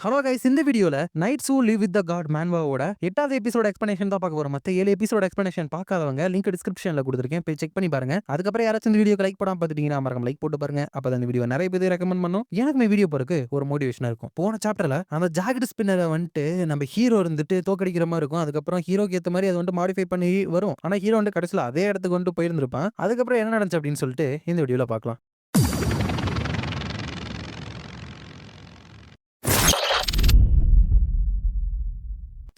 Hello guys, இந்த வீடியோல knights who live with the God மேன்வாவோட 8வது எபிசோட் எக்ஸ்பிளனேஷன் தான் பார்க்க போறோம். மத்த 7 எபிசோட் எக்ஸ்பிளனேஷன் பார்க்காதவங்க லிங்க் டிஸ்கிரிப்ஷன்ல கொடுத்துருக்கேன், போய் செக் பண்ணி பாருங்க. அதுக்கப்புறம் யாராச்சும் இந்த வீடியோக்கு லைக் பண்ணாம பார்த்துட்டீங்கன்னா மறக்காம லைக் போட்டு பாருங்க. அப்பதான் இந்த வீடியோ நிறைய பேர் ரெக்கமெண்ட் பண்ணும், எனக்கு இந்த வீடியோ போறதுக்கு ஒரு மோட்டிவேஷனா இருக்கும். போன சாப்டர்ல அந்த ஜாக்கெட் ஸ்பின்னரை வந்துட்டு நம்ம ஹீரோ இருந்துட்டு தோக்கடிக்கிற மாதிரி இருக்கும். அதுக்கப்புறம் ஹீரோக்கு ஏற்ற மாதிரி அதை வந்து மாடிஃபை பண்ணி வரும். ஆனா ஹீரோ வந்து கடைசியில் அதே இடத்துக்கு வந்து போயிருந்திருப்பான். அதுக்கப்புறம் என்ன நடந்துச்சு அப்படின்னு சொல்லிட்டு இந்த வீடியோல பார்க்கலாம்.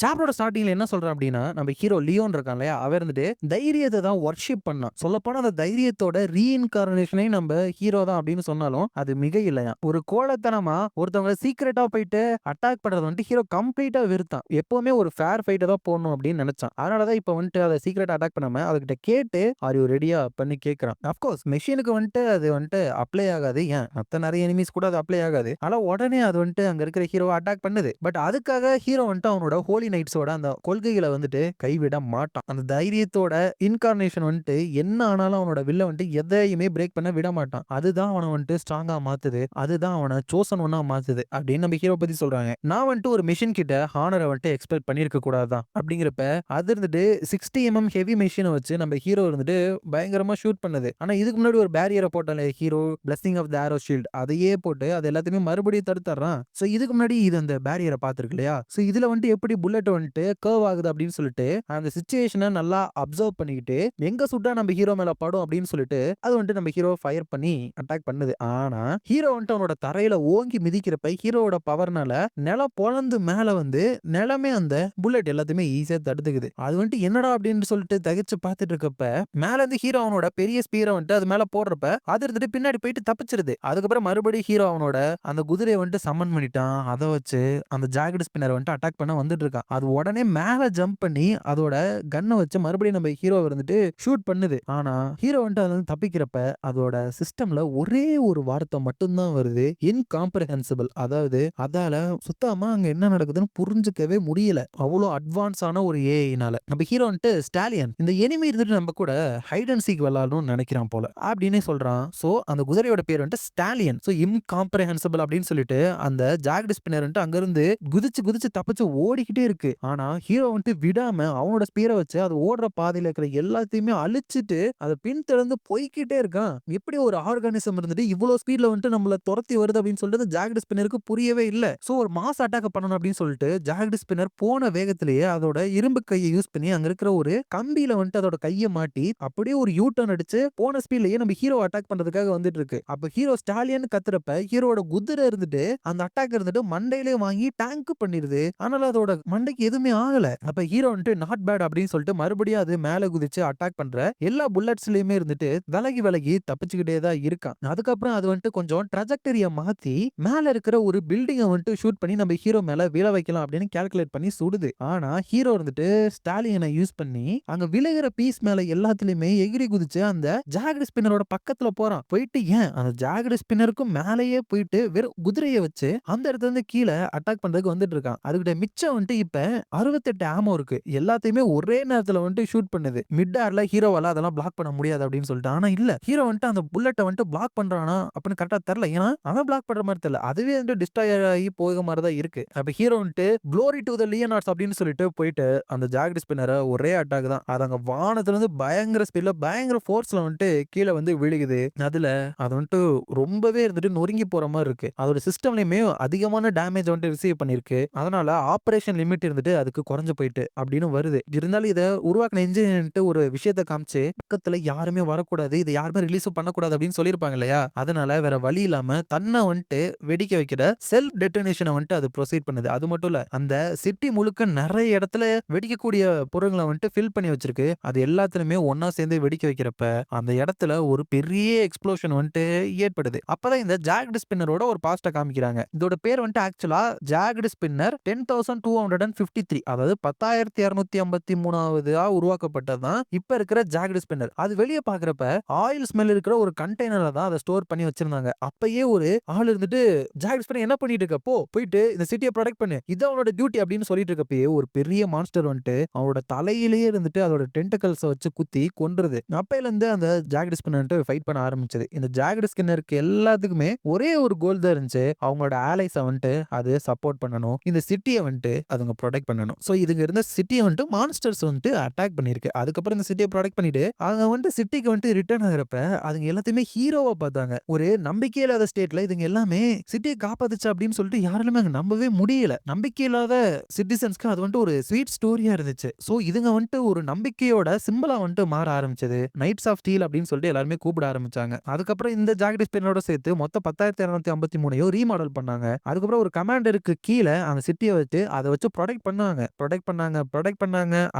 சாப்டரோட ஸ்டார்டிங்ல என்ன சொல்றான் அப்படின்னா, நம்ம ஹீரோ லியோன் இருக்கான் இல்லையா, அவன் இருந்துட்டு தைரியத்தை தான் வர்ஷிப் பண்ணான். சொல்லப்போனா அந்த தைரியத்தோட ரீஇன்கார்னேஷனே நம்ம ஹீரோ தான் அப்படின்னு சொன்னாலும் அது மிக இல்லையா. ஒரு கோலத்தனமா ஒருத்தவங்க சீக்கிரட்டா போயிட்டு அட்டாக் பண்றது வந்துட்டு ஹீரோ கம்ப்ளீட்டா வெறுத்தான். எப்பவுமே ஒரு ஃபேர் ஃபைட்டை தான் போடணும் அப்படின்னு நினைச்சான். அதனாலதான் இப்ப வந்துட்டு அதை சீக்கிரட்டா அட்டாக் பண்ணாம அதுகிட்ட கேட்டு ஆர் யூ ரெடியா பண்ணி கேட்கறான். அப்கோர்ஸ் மெஷினுக்கு வந்துட்டு அது வந்துட்டு அப்ளை ஆகாது. ஏன் மத்த நிறைய எனிமீஸ் கூட அது அப்ளை ஆகாது. ஆனா உடனே அது வந்துட்டு அங்க இருக்கிற ஹீரோ அட்டாக் பண்ணுது. பட் அதுக்காக ஹீரோ வந்துட்டு அவனோட ஹோலி நைட்ஸோட அந்த கொள்கைகளை வந்துட்டு கைவிட மாட்டான். அந்த தைரியத்தோட இன்கார்னேஷன் வந்துட்டு என்ன ஆனாலும் அவனோட வில்ல வந்துட்டு எதையுமே பிரேக் பண்ண விட மாட்டான். அதுதான் அவனை வந்துட்டு ஸ்ட்ராங்கா மாத்துது. அதுதான் அவனை சோசன் ஒன்னா மாத்துது அப்படின்னு நம்ம ஹீரோ பத்தி சொல்றாங்க. நான் வந்துட்டு ஒரு மிஷின் கிட்ட ஹானரை வந்துட்டு எக்ஸ்பெக்ட் பண்ணிருக்க கூடாதான் அப்படிங்கிறப்ப அது இருந்துட்டு 60 mm ஹெவி மிஷினை வச்சு நம்ம ஹீரோ இருந்துட்டு பயங்கரமா ஷூட் பண்ணுது. ஆனா இதுக்கு முன்னாடி ஒரு பேரியரை போட்டாலே hero blessing of the arrow shield அதையே போட்டு அது எல்லாத்தையுமே மறுபடியும் தடுத்துறான். சோ இதுக்கு முன்னாடி இது அந்த பேரியரை பார்த்திருக்கு இல்லையா. சோ இதுல வந்துட்டு எப்படி புல்லட் வந்துட்டு கர்வ் ஆகுது அப்படின்னு சொல்லிட்டு அந்த சிச்சுவேஷனை நல்லா அப்சர்வ் பண்ணிக்கிட்டு எங்க சுட்டா நம்ம ஹீரோ மேல படும் அப்படின்னு சொல்லிட்டு அது வந்துட்டு நம்ம ஹீரோ ஃபயர் பண்ணி அட்டாக் பண்ணுது. ஆனா ஹீரோ வந்துட்டு அவனோட தரையில ஓங்கி மிதிக்கிறப்ப ஹீரோவோட பவர்னால நிலம் பொழந்து மேல வந்து நிலமே அந்த புல்லட் எல்லாத்தையுமே ஈஸியா தடுத்துக்குது. அது வந்துட்டு என்னடா அப்படின்னு சொல்லிட்டு தகிச்சு பார்த்துட்டு இருக்கப்ப மேல இருந்து ஹீரோ அவனோட பெரிய ஸ்பீரை வந்துட்டு அது மேல போடுறப்ப அது இருந்துட்டு பின்னாடி போயிட்டு தப்பிச்சிருது. அதுக்கப்புறம் மறுபடியும் ஹீரோ அவனோட அந்த குதிரையை வந்துட்டு சம்மன் பண்ணிட்டான். அதை வச்சு அந்த ஜாக்கெட் ஸ்பின்னர் வந்துட்டு அட்டாக் பண்ண வந்துட்டு இருக்கான். அது உடனே மேல ஜம்ப் பண்ணி அதோட கன்னை வச்சு மறுபடியும் நம்ம ஹீரோ வந்துட்டு ஷூட் பண்ணுது. ஆனா ஹீரோ வந்துட்டு அது வந்து தப்பிக்கிறப்ப அதோட சிஸ்டம்ல ஒரே ஒரு வார்த்தை மட்டும்தான் வருது, இன்காம்ப்ரிஹென்சிபிள். அதாவது அதால சுத்தமா அங்க என்ன நடக்குதுன்னு புரிஞ்சுக்கவே முடியல. அவ்வளோ அட்வான்ஸ் ஆன ஒரு ஏஐனால நம்ம ஹீரோ வந்துட்டு ஸ்டாலியன் இந்த எனிமி இருந்துட்டு நம்ம கூட ஹைட் அண்ட் சீக் விளையாடணும்னு நினைக்கிறான் போல அப்படின்னு சொல்றான். சோ அந்த குதிரையோட பேர் வந்துட்டு ஸ்டாலியன். சோ இன்காம்ப்ரிஹென்சிபிள் அப்படின்னு சொல்லிட்டு அந்த ஜாக்கெட் ஸ்பின்னர் வந்துட்டு அங்க இருந்து குதிச்சு குதிச்சு தப்பிச்சு ஓடிக்கிட்டே இருக்கு. ஆனா ஹீரோ வந்துட்டு விடாம அவனோட ஸ்பீரை வச்சு அது ஓடுற பாதையில இருக்கிற எல்லாத்தையுமே அழிச்சிட்டு அதை பின்தொடர்ந்து போய்கிட்டே இருக்கான். எப்படி ஒரு ஆர்கானிசம் இருந்துட்டு இவ்வளவு ஸ்பீட்ல வந்துட்டு நம்மள துரத்தி வருது அப்படின்னு சொல்லிட்டு ஜாக்கெட் ஸ்பின்னருக்கு புரியவே இல்ல. சோ ஒரு மாஸ் அட்டாக் பண்ணணும் அப்படின்னு சொல்லிட்டு ஜாக்கெட் ஸ்பின்னர் போன வேகத்திலேயே அதோட இரும்பு கையை யூஸ் பண்ணி அங்க இருக்கிற ஒரு கம்பியில வந்துட்டு அதோட கையை மாட்டி அப்படியே ஒரு யூ டர்ன் அடிச்சு போன ஸ்பீட்லயே நம்ம ஹீரோ அட்டாக் பண்றதுக்காக வந்துட்டு இருக்கு. அப்ப ஹீரோ ஸ்டாலியன் கத்துறப்ப ஹீரோட குதிரை இருந்துட்டு அந்த அட்டாக் இருந்துட்டு மண்டையிலே வாங்கி டேங்க் பண்ணிருது. ஆனால அதோட மண்டைக்கு எதுவுமே ஆகல. அப்ப ஹீரோ வந்துட்டு நாட் பேட் அப்படின்னு சொல்லிட்டு மறுபடியும் அது மேல குதிச்சு அட்டாக் பண்ற எல்லா புல்லட்ஸ்லயுமே இருந்துட்டு விலகி விலகி தப்பிச்சுக்கிட்டே தான் இருக்கான். அதுக்கப்புறம் அது வந்துட்டு கொஞ்சம் ட்ராஜெக்டரிய மாத்தி மேல இருக்கிற ஒரு பில்டிங்கை வந்துட்டு ஷூட் பண்ணி நம்ம ஹீரோ மேல விழ வைக்கலாம் அப்படின்னு கால்குலேட் பண்ணி சுடுது. ஆனா ஹீரோ இருந்துட்டு ஸ்டாலியனை யூஸ் பண்ணி அங்க விழுகிற பீஸ் மேல எல்லாத்துலயுமே எகிரி குதிச்சு அந்த ஜாகட் ஸ்பின்னரோட பக்கத்துல போறான். போயிட்டு ஏன் அந்த ஜாகட் ஸ்பின்னருக்கும் மேலேயே போயிட்டு வெறும் குதிரையை வச்சு அந்த இடத்துல இருந்து கீழே அட்டாக் பண்றதுக்கு வந்துட்டு இருக்கான். அதுக்கிட்ட மிச்சம் வந்துட்டு இப்ப 68 ஆமோ இருக்கு. எல்லாத்தையுமே ஒரே நேரத்துல வந்துட்டு ஷூட் பண்ணுது. மிட் ஏர்ல ஹீரோவால அதெல்லாம் பிளாக் பண்ண முடியாது அப்படின்னு சொல்லிட்டு. ஆனா இல்ல, ஹீரோ வந்துட்டு அந்த புல்லட்டை வந்துட்டு பிளாக் பண்றானா அப்படின்னு கரெக்டா தெரியல. ஏன்னா அவன் பிளாக் பண்ற மாதிரி தெரியல, அதுவே வந்து டிஸ்ட்ராய் ஆகி போக மாதிரி தான் இருக்கு. அப்ப ஹீரோ வந்துட்டு க்ளோரி டு த லியோனார்ட்ஸ் அப்படின்னு சொல்லிட்டு போயிட்டு அந்த ஜாக்கெட் ஸ்பின்னரை ஒரே அட்டாக் தான் அது அங்க வானத்துல இருந்து பயங்கர ஸ்பீட்ல பயங்கர ஃபோர்ஸ்ல வந்துட்டு கீழே வந்து விழுகுது. அதுல அது வந்துட்டு ரொம்பவே இருந்துட்டு நொறுங்கி போற மாதிரி இருக்கு. அதோட சிஸ்டம்லயுமே அதிகமான டேமேஜ் வந்துட்டு ரிசீவ் பண்ணிருக்கு. அதனால ஆபரேஷன் லிமிட் இருந்துட்டு அதுக்கு குறைஞ்சு போயிட்டு அப்படின்னு வருது. இருந்தாலும் இதை உருவாக்கின இன்ஜினியர்ட்டு ஒரு விஷயத்தை காமிச்சு பக்கத்துல யாருமே வரக்கூடாது, இதை யாருமே ரிலீஸும் பண்ணக்கூடாது அப்படின்னு சொல்லியிருப்பாங்க இல்லையா. அதனால வேற வழி இல்லாம தன்னை வந்துட்டு வெடிக்க வைக்கிற செல்ஃப் டெட்டனேஷனை வந்துட்டு அது ப்ரொசீட் பண்ணுது. அது மட்டும் இல்ல, அந்த சிட்டி முழுக்க நிறைய இடத்துல வெடிக்கக்கூடிய பொருட்களை வந்துட்டு ஃபில் பண்ணி வச்சிருக்கு. அது எல்லாத்துலயுமே ஒன்னா சேர்ந்து வெடிக்க வைக்கிறப்ப அந்த இடத்துல ஒரு பெரிய எக்ஸ்ப்ளோஷன் வந்துட்டு ஏற்படுது. அப்பதான் இந்த ஜாக்கெட் ஸ்பின்னரோட ஒரு பாஸ்ட காமிக்கிறாங்க. இதோட பேர் வந்துட்டு ஆக்சுவலா ஜாக்கெட் ஸ்பின்னர் 10,200 10,253 அதாவது 10,253ஆவதா உருவாக்கப்பட்டது தான் இப்ப இருக்கிற ஜாக்கெட் ஸ்பின்னர். அது வெளிய பார்க்கிறப்ப ஆயில் ஸ்மெல் இருக்கிற ஒரு கண்டெய்னர்ல தான் அத ஸ்டோர் பண்ணி வச்சிருந்தாங்க. அப்பயே ஒரு ஆள் இருந்துட்டு ஜாக்கெட் ஸ்பின்னர் என்ன பண்ணிட்டு இருக்க? போயிட்டு இந்த சிட்டிய புரொடெக்ட் பண்ணு. இதான் உன்னோட டியூட்டி அப்படின்னு சொல்லிட்டு இருக்கப்பயே ஒரு பெரிய மான்ஸ்டர் வந்துட்டு அவனோட தலையிலேயே இருந்துட்டு அதோட டென்டக்கிள்ஸ வச்சு குத்தி கொன்றுது. அப்பையில இருந்து அந்த ஜாக்கெட் ஸ்பின்னர் வந்துட்டு ஃபைட் பண்ண ஆரம்பிச்சது. இந்த ஜாக்கெட் ஸ்பின்னருக்கு எல்லாத்துக்குமே ஒரே ஒரு கோல் தான் இருந்துச்சு. அவங்களோட ஆலைஸ வந்துட்டு அது சப்போர்ட் பண்ணணும். இந்த சிட்டிய வந்துட்டு அதுங்க புரொடெக்ட் பண்ணணும். சோ இதுங்க இருந்த சிட்டிய வந்துட்டு மான்ஸ்டர்ஸ் வந்துட்டு அட்டாக் பண்ணிருக்கு. அதுக்கப்புறம் இந்த சிட்டிய புரொடெக்ட் பண்ணிட்டு அவங்க வந்துட்டு சிட்டிக்கு வந்துட்டு ரிட்டர்ன் ஆகுறப்ப அதுங்க எல்லாத்தையுமே ஹீரோவா பார்த்தாங்க. ஒரு நம்பிக்கை இல்லாத ஸ்டேட்ல இதுங்க எல்லாமே சிட்டிய காப்பாத்துச்சு அப்படின்னு சொல்லிட்டு யாராலுமே அங்க நம்பவே முடியல. நம்பிக்கை இல்லாத சிட்டிசன்ஸ்க்கு அது வந்துட்டு ஒரு ஸ்வீட் ஸ்டோரியா இருந்துச்சு. சோ இதுங்க வந்துட்டு ஒரு நம்பிக்கையோட சிம்பலா வந்துட்டு மாற ஆரம்பிச்சது. நைட்ஸ் ஆஃப் ஸ்டீல் அப்படின்னு சொல்லிட்டு எல்லாருமே கூப்பிட ஆரம்பிச்சாங்க. அதுக்கப்புறம் இந்த ஜாக்கெட் ஸ்பின்னரோட சேர்த்து மொத்தம் 10,253 ரீமாடல் பண்ணாங்க. அதுக்கப்புறம் ஒரு கமாண்டருக்கு கீழ அந்த சிட்டிய வச்சு அத வச்சு ப்ரொடெக்ட் பண்ணாங்க.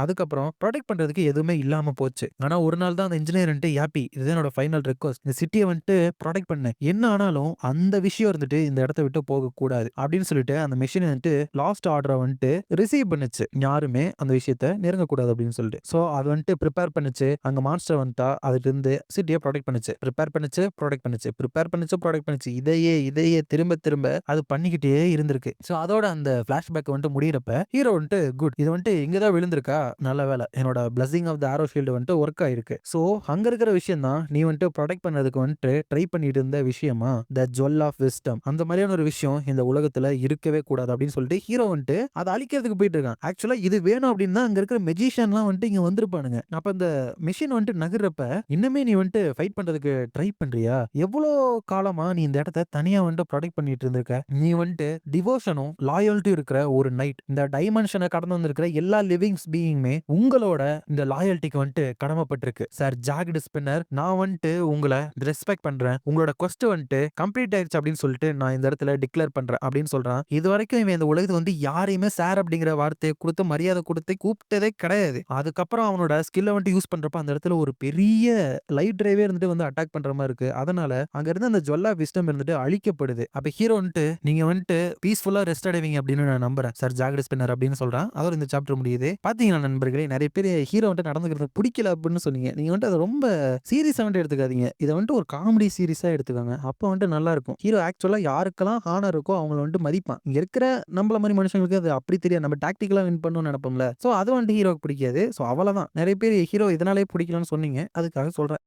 அதுக்கப்புறம் ப்ரொடெக்ட் பண்றதுக்கு எதுவுமே இல்லாம போச்சு. ஆனா ஒரு நாள் தான் அந்த இன்ஜினியர் வந்துட்டு யாப்பி இதுதான் என்னோட ஃபைனல் ரிக்வெஸ்ட். இந்த சிட்டிய வந்துட்டு ப்ரொடெக்ட் பண்ணு. என்ன ஆனாலும் அந்த விஷயம் இருந்துட்டு இந்த இடத்த விட்டு போகக்கூடாது அப்படின்னு சொல்லிட்டு அந்த மெஷின் வந்துட்டு லாஸ்ட் ஆர்டர வந்துட்டு ரிசீவ் பண்ணுச்சு. யாருமே அந்த விஷயத்த நெருங்கக்கூடாது அப்படின்னு சொல்லிட்டு. சோ அது வந்துட்டு பிரிப்பேர் பண்ணுச்சு. அங்க மான்ஸ்டர் வந்துட்டா அதிலிருந்து சிட்டிய ப்ரொடெக்ட் பண்ணுச்சு. பிரிப்பேர் பண்ணுச்சு, ப்ரொடெக்ட் பண்ணுச்சு. பிரிப்பேர் பண்ணுச்சு, ப்ரொடெக்ட் பண்ணுச்சு. இதையே திரும்ப திரும்ப அது பண்ணிக்கிட்டே இருந்திருக்கு. சோ அதோட அந்த ஃபிளாஷ்பேக் வந்துட்டு முடியறப்ப ஹீரோ வந்துட்டு குட் இது வந்துட்டு இங்க தான் விழுந்திருக்கா? நல்ல வேளை. என்னோட blessing of the arrow shield வந்துட்டு ஒர்க் ஆயிருக்கு. சோ அங்க இருக்கிற விஷயம் தான் நீ வந்துட்டு ப்ரொடெக்ட் பண்ணதுக்கு வந்துட்டு ட்ரை பண்ணிட்டு இருந்த விஷயமா? தி ஜுவல் ஆஃப் விஸ்டம். அந்த மாதிரியான ஒரு விஷயம் இந்த உலகத்துல இருக்கவே கூடாது அப்படின்னு சொல்லிட்டு ஹீரோ வந்துட்டு அதை அழிக்கிறதுக்கு போயிட்டு இருக்கான். ஆக்சுவலா இது வேணும் அப்படின்னா அங்க இருக்கிற மெஜிஷியன்லாம் வந்துட்டு இங்க வந்திருப்பானுங்க. அப்ப இந்த மெஷின் வந்துட்டு நகர்றப்ப இன்னுமே நீ வந்துட்டு ஃபைட் பண்றதுக்கு ட்ரை பண்றியா? எவ்வளோ காலமா நீ இந்த இடத்த தனியா வந்துட்டு ப்ரொடெக்ட் பண்ணிட்டு இருந்திருக்க? நீ வந்துட்டு டிவோஷனும் லாயல்ட்டியும் இருக்கிற ஒரு நைட். இந்த டைமென்ஷனை கடந்து வந்திருக்கிற எல்லா லிவிங்ஸ் பீயிங்குமே உங்களோட இந்த லாயல்ட்டிக்கு வந்துட்டு கடமைப்பட்டிருக்கு. சார் ஜாக்கெட் ஸ்பின்னர் நான் வந்துட்டு உங்களை ரெஸ்பெக்ட் பண்றேன். உங்களோட கொஸ்ட் வந்துட்டு கம்ப்ளீட் ஆயிடுச்சு அப்படின்னு சொல்லிட்டு நான் இந்த இடத்துல டிக்ளேர் பண்றேன் அப்படின்னு சொல்றான். இது வரைக்கும் இவன் இந்த உலகத்துல வந்து யாரையுமே சார் அப்படிங்கிற வார்த்தையை கொடுத்து மரியாதை கொடுத்து கூப்பிட்டதே கிடையாது. அதுக்கப்புறம் அவனோட ஸ்கில்ல வந்துட்டு யூஸ் பண்றப்ப அந்த இடத்துல ஒரு பெரிய லைட் டிரைவே இருந்துட்டு வந்து அட்டாக் பண்ற மாதிரி இருக்கு. அதனால அங்க இருந்து அந்த ஜுவல்லா விஸ்டம் இருந்துட்டு அழிக்கப்படுது. அப்ப ஹீரோ வந்துட்டு நீங்க வந்துட்டு பீஸ்ஃபுல்லா ரெஸ்ட் அடைவீங்க அப்படின்னு நான் நம்புறேன் சார் ஜாக்கெட் ஸ்பின்னர் அப்படின்னு சொல்றான். அதோட இந்த சாப்டர் முடியுது. பாத்தீங்கன்னா நண்பர்களே நிறைய பேர் ஹீரோ வந்துட்டு நடந்துக்கிறது பிடிக்கல அப்படின்னு சொன்னீங்க. நீங்க வந்துட்டு அதை ரொம்ப சீரியஸா வந்துட்டு எடுத்துக்காதீங்க. இதை வந்துட்டு ஒரு காமெடி சீரியஸா எடுத்துக்காங்க. அப்ப வந்துட்டு நல்லா இருக்கும். ஹீரோ ஆக்சுவலா யாருக்கெல்லாம் ஹானர் இருக்கோ அவங்கள வந்துட்டு மதிப்பான். இங்க இருக்கிற நம்மள மாதிரி மனுஷங்களுக்கு அது அப்படி தெரியாது. நம்ம டாக்டிக்கலா வின் பண்ணணும்னு நினைப்போம்ல. சோ அது வந்துட்டு ஹீரோக்கு பிடிக்காது. சோ அவ்வளவுதான். நிறைய பேர் ஹீரோ இதனாலே பிடிக்கலன்னு சொன்னீங்க. அதுக்காக சொல்றேன்.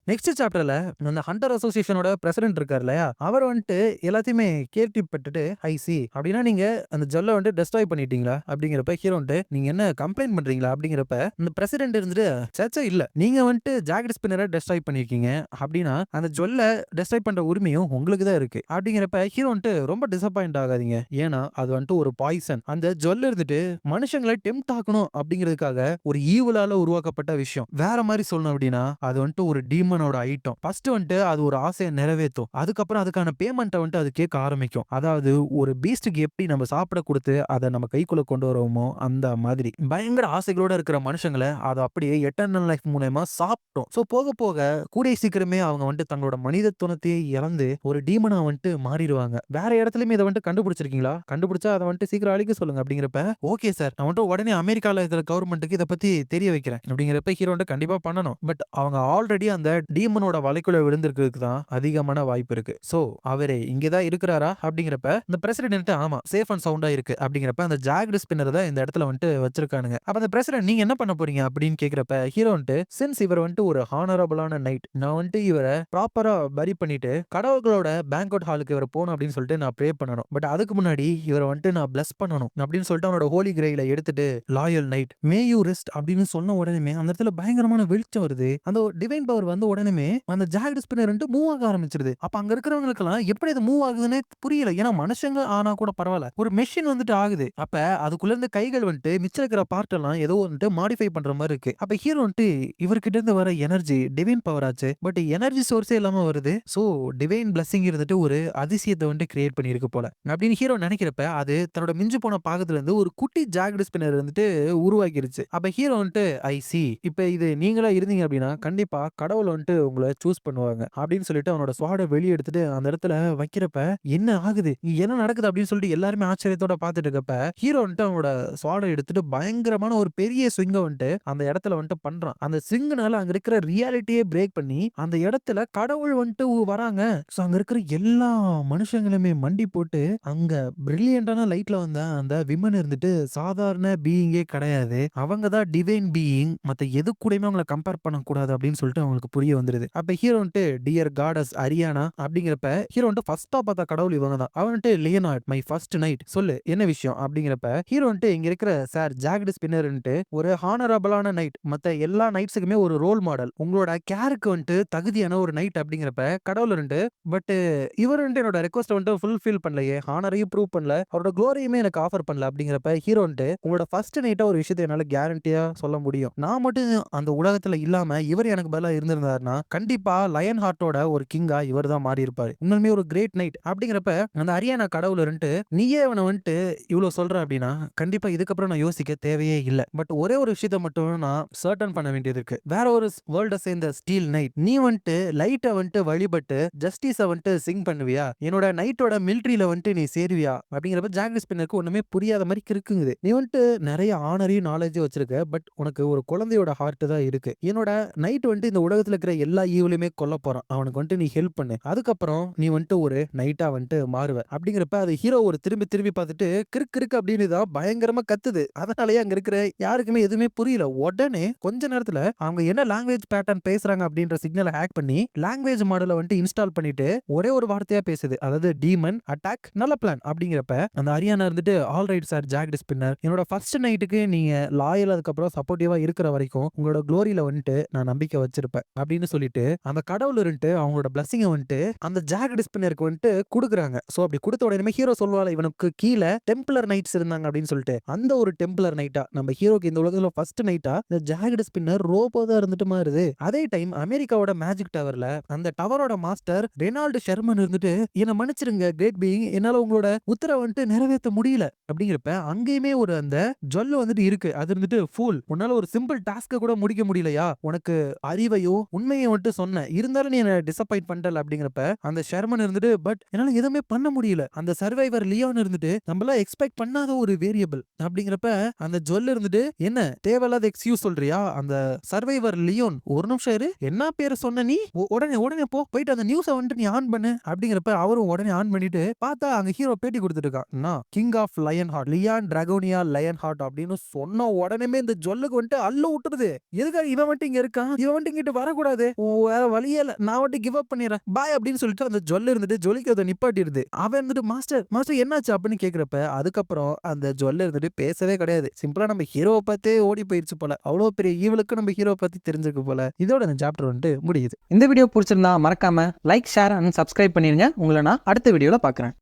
நெக்ஸ்ட் சாப்டர்ல அந்த ஹண்டர் அசோசியேஷனோட பிரசிடென்ட் இருக்காரு இல்லையா? அவர் வந்துட்டு எல்லாத்தையுமே கேள்விப்பட்டுட்டு ஐ சி அப்படின்னா நீங்க அந்த ஜுவல்ல வந்துட்டு டெஸ்ட்ராய் பண்ணிட்டீங்களா? அப்படிங்கிறப்ப ஹீரோ வந்துட்டு நீங்க என்ன கம்ப்ளைண்ட் பண்றீங்களா? அப்படிங்கிறப்ப இந்த பிரசிடென்ட் இருந்துட்டு சச்சா இல்ல. நீங்க வந்துட்டு ஜாக்கெட் ஸ்பின்னரை டெஸ்ட்ராய் பண்ணிருக்கீங்க. அப்படின்னா அந்த ஜுவல்ல டெஸ்ட்ராய் பண்ற உரிமையும் உங்களுக்கு தான் இருக்கு. அப்படிங்கிறப்ப ஹீரோ வந்துட்டு ரொம்ப டிசப்பாயிண்ட் ஆகாதீங்க. ஏன்னா அது வந்துட்டு ஒரு பாய்சன். அந்த ஜுவல் இருந்துட்டு மனுஷங்களை டெம்ப்ட் ஆக்கணும் அப்படிங்கிறதுக்காக ஒரு ஈவலால உருவாக்கப்பட்ட விஷயம். வேற மாதிரி சொல்லணும் அப்படின்னா அது வந்துட்டு ஒரு டீமனோட ஐட்டம். ஃபர்ஸ்ட் வந்துட்டு அது ஒரு ஆசையை நிறைவேற்றும். அதுக்கப்புறம் அதுக்கான பேமெண்ட்டை வந்துட்டு அது கேட்க ஆரம்பிக்கும். அதாவது ஒரு பீஸ்டுக்கு எப்படி நம்ம சாப்பிட கொடுத்து அதை நம்ம கைக்குள்ள கொண்டு வருவோமோ அந்த மாதிரி பயங்கர ஆசைகளோட இருக்கிற மனுஷங்களை அதை அப்படியே எட்டர்னல் லைஃப் மூலமா சாப்பிட்டோம். ஸோ போக போக கூடிய சீக்கிரமே அவங்க வந்துட்டு தங்களோட மனிதத்துவத்தையே இழந்து ஒரு டீமனா வந்துட்டு மாறிடுவாங்க. வேற இடத்துலயுமே இதை வந்துட்டு கண்டுபிடிச்சிருக்கீங்களா? கண்டுபிடிச்சா அதை வந்துட்டு சீக்கிரம் அழிக்க சொல்லுங்க அப்படிங்கிறப்ப ஓகே சார் நான் வந்துட்டு உடனே அமெரிக்கால இருக்கிற கவர்மெண்ட்டுக்கு இதை பத்தி தெரிய வைக்கிறேன் அப்படிங்கிறப்ப ஹீரோ வந்துட்டு கண்டிப்பா பண்ணணும். பட் அவங்க ஆல்ரெடி அந்த டீமனோட வலைக்குள்ள விழுந்திருக்கிறதுக்கு தான் அதிகமான வாய்ப்பு இருக்கு. சோ அவரே இங்கதான் இருக்கிறாரா அப்படிங்கிறப்ப இந்த பிரசிடென்ட் ஆமா சேஃப் அண்ட் சவுண்டா இருக்கு அப்படிங்கிறப்ப அந்த ஜாக்கெட் ஸ்பின்னர் தான் இந்த இடத்துல வந்துட்டு வச்சிருக்கானுங்க. அப்ப அந்த பிரசிடென்ட் நீங்க என்ன பண்ண போறீங்க அப்படின்னு கேக்குறப்ப ஹீரோ வந்துட்டு சின்ஸ் இவர் வந்துட்டு ஒரு ஹானரபிளான நைட் நான் வந்துட்டு இவரை ப்ராப்பரா பரி பண்ணிட்டு கடவுள்களோட பேங்க்அவுட் ஹாலுக்கு இவர் போகணும் அப்படின்னு சொல்லிட்டு நான் ப்ரே பண்ணணும். பட் அதுக்கு முன்னாடி இவரை வந்துட்டு நான் பிளஸ் பண்ணணும் அப்படின்னு சொல்லிட்டு அவனோட ஹோலி கிரெயில எடுத்துட்டு loyal night May you rest அப்படின்னு சொன்ன உடனே அந்த இடத்துல பயங்கரமான வெளிச்சம் வருது. அந்த டிவைன் பவர் வந்து உடனே அந்த ஜாக்கெட் ஸ்பின்னர் மூவ் ஆக ஆரம்பிச்சிருது. அப்ப அங்க இருக்கிறவங்களுக்கெல்லாம் எப்படி இது மூவ் ஆகுதுன்னு புரியல. ஏன்னா மனுஷங்க ஆனா கூட பரவாயில்ல. ஒரு மெஷின் வந்துட்டு ஆகுது. அப்ப அதுக்குள்ள இருந்து கைகள் வந்துட்டு மிச்சம் இருக்கிற பார்ட் எல்லாம் ஏதோ வந்துட்டு மாடிஃபை பண்ற மாதிரி இருக்கு. அப்ப ஹீரோ வந்துட்டு இவர்கிட்ட இருந்து வர எனர்ஜி டிவைன் பவர் ஆச்சு. பட் எனர்ஜி சோர்ஸே இல்லாம வருது. சோ டிவைன் பிளஸிங் இருந்துட்டு ஒரு அதிசயத்தை வந்துட்டு கிரியேட் பண்ணிருக்கு போல அப்படின்னு ஹீரோ நினைக்கிறப்ப அது தன்னோட மிஞ்சு போன பாகத்துல இருந்து ஒரு குட்டி ஜாக்கெட் ஸ்பின்னர் வந்துட்டு உருவாக்கிருச்சு. அப்ப ஹீரோ வந்துட்டு ஐ சி இப்ப இது நீங்களா இருந்தீங்க அப்படின்னா கண்டிப்பா கடவுள் வந்துட்டு வந்துட்டு உங்களை சூஸ் பண்ணுவாங்க அப்படின்னு சொல்லிட்டு அவனோட ஸ்வாட வெளியே எடுத்துட்டு அந்த இடத்துல வைக்கிறப்ப என்ன ஆகுது, என்ன நடக்குது அப்படின்னு சொல்லிட்டு எல்லாருமே ஆச்சரியத்தோட பார்த்துட்டு இருக்கப்ப ஹீரோ வந்துட்டு அவனோட ஸ்வாட எடுத்துட்டு பயங்கரமான ஒரு பெரிய ஸ்விங்க வந்துட்டு அந்த இடத்துல வந்துட்டு பண்றான். அந்த ஸ்விங்னால அங்க இருக்கிற ரியாலிட்டியே பிரேக் பண்ணி அந்த இடத்துல கடவுள் வந்துட்டு வராங்க. சோ அங்க இருக்கிற எல்லா மனுஷங்களுமே மண்டி போட்டு அங்க பிரில்லியண்டான லைட்ல வந்த அந்த விமன் இருந்துட்டு சாதாரண பீயிங்கே கிடையாது, அவங்க தான் டிவைன் பீயிங், மத்த எது கூடயுமே அவங்களை கம்பேர் பண்ணக்கூடாது அப்படின்னு சொல்லிட்டு அவங்களுக்கு புரிய வந்துருது. அப்ப ஹீரோ வந்துட்டு டியர் காடஸ் அரியானா அப்படிங்கிறப்ப ஹீரோ வந்துட்டு ஃபர்ஸ்டா பார்த்த கடவுள் இவங்க தான். அவன் வந்துட்டு லியோனார்ட் மை ஃபர்ஸ்ட் நைட் சொல்லு என்ன விஷயம் அப்படிங்கிறப்ப ஹீரோ வந்துட்டு இங்க இருக்கிற சார் ஜாக்டு ஸ்பின்னர்ன்ட்டு ஒரு ஹானரபிளான நைட், மத்த எல்லா நைட்ஸுக்குமே ஒரு ரோல் மாடல், உங்களோட கேருக்கு வந்துட்டு தகுதியான ஒரு நைட் அப்படிங்கிறப்ப கடவுள் வந்துட்டு பட் இவர் வந்துட்டு என்னோட ரெக்வஸ்ட் வந்துட்டு ஃபுல்ஃபில் பண்ணலையே, ஹானரையும் ப்ரூவ் பண்ணல, அவரோட க்ளோரியுமே எனக்கு ஆஃபர் பண்ணல அப்படிங்கிறப்ப ஹீரோ வந்துட்டு உங்களோட ஃபர்ஸ்ட் நைட்டா ஒரு விஷயத்தை என்னால கேரண்டியா சொல்ல முடியும், நான் மட்டும் அந்த உலகத்துல இல்லாம இவர் எனக்கு பதிலா இருந்திருந்தாருன்னா கண்டிப்பா லயன் ஹார்ட்டோட ஒரு கிங்கா இவர் தான் மாறி இருப்பாரு, உண்மையுமே ஒரு கிரேட் நைட் அப்படிங்கிறப்ப அந்த அரியானா கடவுள் வந்துட்டு நீயே அவனை வந்துட்டு இவ்வளவு சொல்ற அப்படின்னா கண்டிப்பா இதுக்கப்புறம் நான் யோசிக்க தேவையே இல்லை, பட் ஒரே ஒரு விஷயத்த மட்டும் நான் சர்டன் பண்ண வேண்டியது இருக்கு, வேற ஒரு வேர்ல்ட சேர்ந்த ஸ்டீல் நைட், நீ வந்துட்டு லைட்டை வந்துட்டு வழிபட்டு ஜஸ்டிஸை வந்துட்டு சிங் பண்ணுவியா, என்னோட நைட்டோட மிலிட்ரியில வந்துட்டு நீ சேருவியா அப்படிங்கிறப்ப ஜாக் ஸ்பின்னருக்கு ஒண்ணுமே புரியாத மாதிரி இருக்குங்குது, நீ வந்துட்டு நிறைய ஆனரையும் நாலேஜும் வச்சிருக்க, பட் உனக்கு ஒரு குழந்தையோட ஹார்ட் தான் இருக்கு, என்னோட நைட் வந்துட்டு இந்த உலகத்துல இருக்கிற எல்லா ஈவிலுமே கொல்ல போறான், அவனுக்கு வந்துட்டு நீ ஹெல்ப் பண்ணு, அதுக்கப்புறம் நீ வந்துட்டு ஒரு நைட்டா வந்துட்டு மாறுவ அப்படிங்கிறப்ப அது ஹீரோ ஒரு திரும்பி திரும்பி பார்த்துட்டு கிறுக்கு கிறுக்கு அப்படின்னு தான் பயங்கரமா கத்துது, அதனாலயே அங்க இருக்கிற யாருக்குமே எதுவுமே புரியல, உடனே கொஞ்ச நேரத்துல அவங்க என்ன லாங்குவேஜ் பேட்டர்ன் பேசுறாங்க அப்படின்ற சிக்னலை ஹேக் பண்ணி லாங்குவேஜ் மாடலை வந்துட்டு இன்ஸ்டால் பண்ணிட்டு ஒரே ஒரு வார்த்தையா பேசுது, அதாவது டீமன் அட்டாக் நல்ல பிளான் அப்படிங்கிறப்ப அந்த அரியானா இருந்துட்டு all right sir Jack spinner, என்னோட ஃபர்ஸ்ட் நைட்டுக்கு நீங்க லாயல் அதுக்கப்புறம் சப்போர்ட்டிவா இருக்கிற வரைக்கும் உங்களோட க்ளோரியில வந்துட்டு நான் நம்பிக்கை வச்சிருப்பேன் அப்படின்னு சொல்லிட்டு அந்த கடவுள் இருந்துட்டு அவங்களோட பிளஸிங்கை வந்துட்டு அந்த ஜாக் ஸ்பின்னருக்கு வந்துட்டு கொடுக்குறாங்க. சோ அப்படி கொடுத்த உடனே ஹீரோ சொல்லுவாள் இவனுக்கு கீழே டெம்ப்ளர் நைட்ஸ் இருந்தாங்க அப்படின்னு சொல்லிட்டு அந்த ஒரு டெம்ப்ளர் நைட்டா நம்ம ஹீரோக்கு இந்த உலகத்துல ஃபர்ஸ்ட் நைட்டா இந்த ஜாக் ஸ்பின்னர் ரோபோ தான் இருந்துட்டு மாறுது. அதே டைம் அமெரிக்காவோட மேஜிக் டவர்ல அந்த டவரோட மாஸ்டர் ரெனால்டு ஷெர்மன் இருந்துட்டு என்ன மன்னிச்சிருங்க கிரேட் பீயிங், என்னால உங்களோட உத்தரவை வந்துட்டு நிறைவேற்ற முடியல அப்படிங்கிறப்ப அங்கேயுமே ஒரு அந்த ஜொல்லு வந்துட்டு இருக்கு, அது இருந்துட்டு ஃபூல், உன்னால ஒரு சிம்பிள் டாஸ்க கூட முடிக்க முடியலையா, உனக்கு அறிவையோ உண்மையை வந்துட்டு சொன்ன இருந்தாலும் நீ என்ன டிசப்பாயிண்ட் பண்ணல அப்படிங்கிறப்ப அந்த ஷெர்மன் இருந்துட்டு பட் என்னால எதுவுமே பண்ண முடியல, அந்த சர்வைவர் லியோன் இருந்துட்டு நம்மள எக்ஸ்பெக்ட் பண்ணாத ஒரு வேரியபிள் அப்படிங்கிறப்ப அந்த ஜொல்லு இருந்துட்டு என்ன தேவையில்லாத எக்ஸ்கியூஸ் சொல்றியா, அந்த சர்வைவர் லியோன் ஒரு நிமிஷம் இரு, என்ன பேரை சொன்ன நீ, உடனே உடனே போயிட்டு அந்த நியூஸை வந்துட்டு நீ ஆன் பண்ணு அப்படிங்கிறப்ப அவரும் உடனே ஆன் பண்ணிட்டு பார்த்தா அங்க ஹீரோ பேட்டி கொடுத்துட்டு இருக்கான், கிங் ஆஃப் லயன் ஹார்ட் லியான் டிராகோனியா லயன் ஹார்ட் அப்படின்னு சொன்ன உடனே இந்த ஜொல்லுக்கு வந்துட்டு அல்ல விட்டுருது, எதுக்காக இவன் வந்துட்டு இங்க இருக்கான், இவன் வந்துட்டு இங்கிட்டு வரக்கூடாது, வேற வழியே இல்ல, நான் வந்துட்டு கிவ் அப் பண்ணிடுறேன் பாய் அப்படின்னு சொல்லிட்டு அந்த ஜொல்லு இருந்துட்டு ஜொலிக்கிறத நிப்பாட்டிடுது. அவன் இருந்துட்டு மாஸ்டர் மாஸ்டர் என்னாச்சு அப்படின்னு கேக்குறப்ப அதுக்கப்புறம் அந்த ஜொல்லு இருந்துட்டு பேசவே கிடையாது, சிம்பிளா நம்ம ஹீரோவை பார்த்தே ஓடி போயிருச்சு போல, அவ்வளவு பெரிய ஈவலுக்கு நம்ம ஹீரோ பத்தி தெரிஞ்சிருக்கு போல. இதோட இந்த சாப்டர் வந்துட்டு முடியுது. இந்த வீடியோ பிடிச்சிருந்தா மறக்காம லைக் ஷேர் அண்ட் சப்ஸ்கிரைப் பண்ணிருங்க. உங்களை நான் அடுத்த வீடியோல பாக்குறேன்.